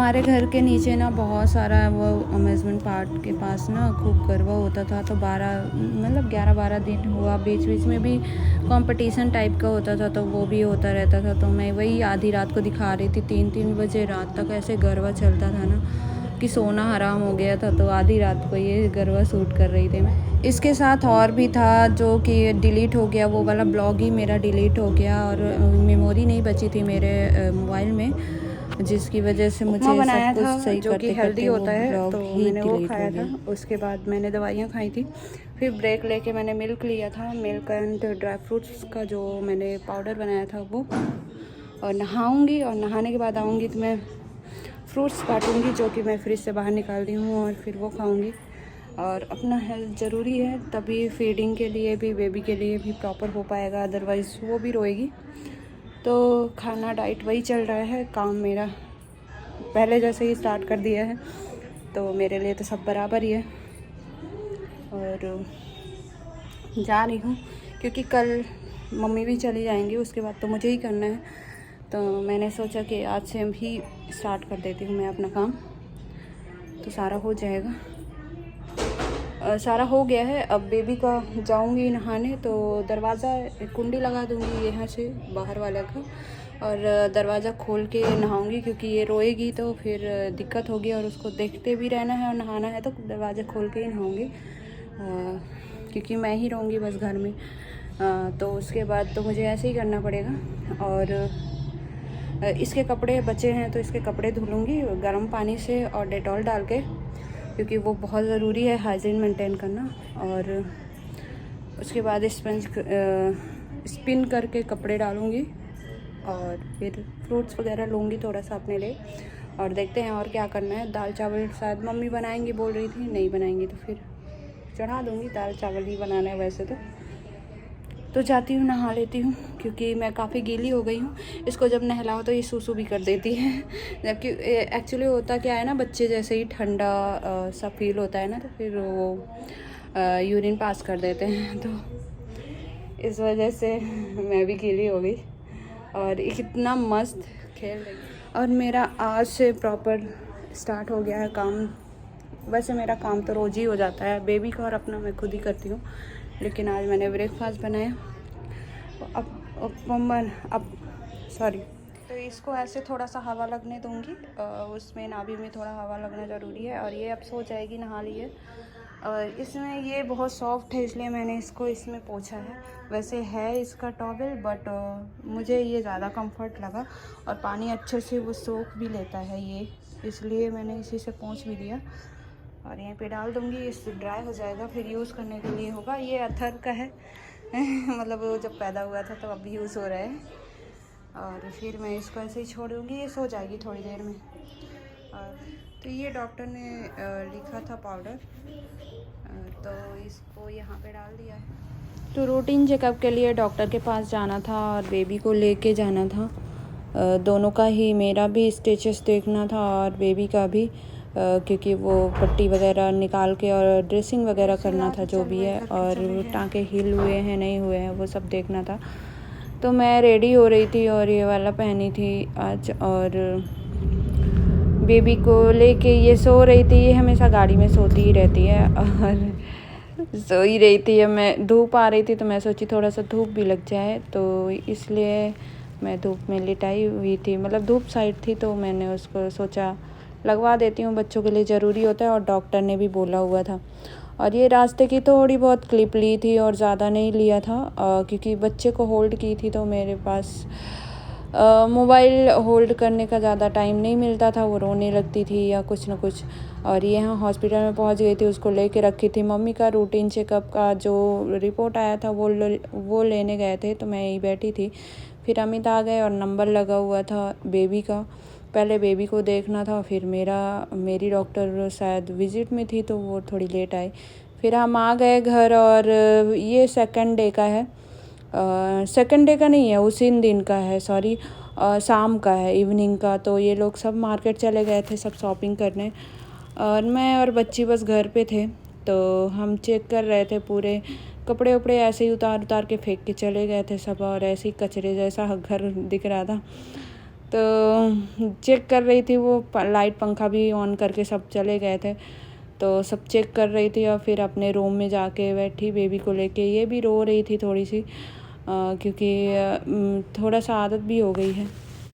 हमारे घर के नीचे ना बहुत सारा वो अम्यूज़मेंट पार्क के पास ना खूब गरबा होता था। तो 11-12 दिन हुआ। बीच बीच में भी कंपटीशन टाइप का होता था, तो वो भी होता रहता था। तो मैं वही आधी रात को दिखा रही थी, 3-3 बजे रात तक ऐसे गरबा चलता था ना कि सोना हराम हो गया था। तो आधी रात को ये गरबा शूट कर रही थी मैं। इसके साथ और भी था जो कि डिलीट हो गया, वो वाला ब्लॉग ही मेरा डिलीट हो गया और मेमोरी नहीं बची थी मेरे मोबाइल में, जिसकी वजह से उपमा मुझे बनाया सब कुछ था सही जो कि करते हेल्दी करते वो होता है, ब्लॉग तो ही मैंने वो डिलीट हो खाया था। गया। उसके बाद मैंने दवाइयाँ खाई थी। फिर ब्रेक लेके मैंने मिल्क लिया था, मिल्क एंड ड्राई फ्रूट्स का जो मैंने पाउडर बनाया था वो। और नहाऊंगी, और नहाने के बाद आऊँगी तो मैं फ्रूट्स काटूँगी जो कि मैं फ्रिज से बाहर निकाल दी हूँ, और फिर वो खाऊँगी। और अपना हेल्थ ज़रूरी है, तभी फीडिंग के लिए भी, बेबी के लिए भी प्रॉपर हो पाएगा, अदरवाइज़ वो भी रोएगी। तो खाना डाइट वही चल रहा है। काम मेरा पहले जैसे ही स्टार्ट कर दिया है, तो मेरे लिए तो सब बराबर ही है। और जा रही हूँ क्योंकि कल मम्मी भी चली जाएंगी, उसके बाद तो मुझे ही करना है। तो मैंने सोचा कि आज से ही स्टार्ट कर देती हूँ मैं अपना काम, तो सारा हो जाएगा। सारा हो गया है। अब बेबी का जाऊंगी नहाने, तो दरवाज़ा कुंडी लगा दूंगी यहाँ से बाहर वाला का, और दरवाज़ा खोल के नहाऊंगी क्योंकि ये रोएगी तो फिर दिक्कत होगी, और उसको देखते भी रहना है और नहाना है, तो दरवाज़ा खोल के ही नहाऊंगी क्योंकि मैं ही रहूँगी बस घर में। तो उसके बाद तो मुझे ऐसे ही करना पड़ेगा। और इसके कपड़े बचे हैं तो इसके कपड़े धुलूँगी गर्म पानी से और डेटॉल डाल के, क्योंकि वो बहुत ज़रूरी है हाइजीन मेंटेन करना। और उसके बाद स्पिन करके कपड़े डालूँगी, और फिर फ्रूट्स वगैरह लूँगी थोड़ा सा अपने लिए, और देखते हैं और क्या करना है। दाल चावल शायद मम्मी बनाएंगी बोल रही थी, नहीं बनाएंगी तो फिर चढ़ा दूँगी। दाल चावल ही बनाना है वैसे तो जाती हूँ नहा लेती हूँ, क्योंकि मैं काफ़ी गीली हो गई हूँ। इसको जब नहलाओ तो ये सूसू भी कर देती है जबकि एक्चुअली होता क्या है ना, बच्चे जैसे ही ठंडा सा फील होता है ना, तो फिर वो यूरिन पास कर देते हैं। तो इस वजह से मैं भी गीली हो गई, और कितना मस्त खेल रही। और मेरा आज से प्रॉपर स्टार्ट हो गया है काम। वैसे मेरा काम तो रोज़ ही हो जाता है, बेबी का और अपना मैं खुद ही करती हूँ, लेकिन आज मैंने ब्रेकफास्ट बनाया। अब सॉरी, तो इसको ऐसे थोड़ा सा हवा लगने दूंगी। उसमें नाभि में थोड़ा हवा लगना ज़रूरी है। और ये अब सो जाएगी, नहा ली है। और इसमें ये बहुत सॉफ्ट है, इसलिए मैंने इसको इसमें पोंछा है। वैसे है इसका टॉवल, बट मुझे ये ज़्यादा कंफर्ट लगा, और पानी अच्छे से वो सोख भी लेता है ये, इसलिए मैंने इसी से पोंछ भी दिया। और यहीं पे डाल दूँगी, इससे ड्राई हो जाएगा, फिर यूज़ करने के लिए होगा। ये अथर का है मतलब वो जब पैदा हुआ था तो अब यूज़ हो रहा है। और फिर मैं इसको ऐसे ही छोड़ दूँगी, ये सो जाएगी थोड़ी देर में। और तो ये डॉक्टर ने लिखा था पाउडर, तो इसको यहाँ पे डाल दिया है। तो रूटीन चेकअप के लिए डॉक्टर के पास जाना था और बेबी को लेके जाना था। दोनों का ही, मेरा भी स्टिचेस देखना था और बेबी का भी, क्योंकि वो पट्टी वगैरह निकाल के और ड्रेसिंग वगैरह करना था जो भी है, और टाँके हील हुए हैं नहीं हुए हैं वो सब देखना था। तो मैं रेडी हो रही थी और ये वाला पहनी थी आज, और बेबी को लेके ये सो रही थी। ये हमेशा गाड़ी में सोती ही रहती है और सो ही रही थी। मैं धूप आ रही थी तो मैं सोची थोड़ा सा धूप भी लग जाए, तो इसलिए मैं धूप में लिटाई हुई थी, मतलब धूप साइड थी, तो मैंने उसको सोचा लगवा देती हूँ, बच्चों के लिए ज़रूरी होता है और डॉक्टर ने भी बोला हुआ था। और ये रास्ते की थोड़ी बहुत क्लिप ली थी और ज़्यादा नहीं लिया था, क्योंकि बच्चे को होल्ड की थी तो मेरे पास मोबाइल होल्ड करने का ज़्यादा टाइम नहीं मिलता था, वो रोने लगती थी या कुछ ना कुछ। और ये यहाँ हॉस्पिटल में पहुँच गई थी, उसको लेके रखी थी। मम्मी का रूटीन चेकअप का जो रिपोर्ट आया था वो लेने गए थे, तो मैं यहीं बैठी थी। फिर अमित आ गए और नंबर लगा हुआ था बेबी का। पहले बेबी को देखना था, फिर मेरी डॉक्टर शायद विज़िट में थी तो वो थोड़ी लेट आई। फिर हम आ गए घर, और ये सेकंड डे का है, सेकंड डे का नहीं है, उसी दिन का है, सॉरी शाम का है, इवनिंग का। तो ये लोग सब मार्केट चले गए थे सब शॉपिंग करने, और मैं और बच्ची बस घर पे थे। तो हम चेक कर रहे थे, पूरे कपड़े उपड़े ऐसे ही उतार के फेंक के चले गए थे सब, और ऐसे ही कचरे जैसा घर दिख रहा था। तो चेक कर रही थी वो, लाइट पंखा भी ऑन करके सब चले गए थे, तो सब चेक कर रही थी और फिर अपने रूम में जाके बैठी बेबी को लेके। ये भी रो रही थी थोड़ी सी, क्योंकि थोड़ा सा आदत भी हो गई है।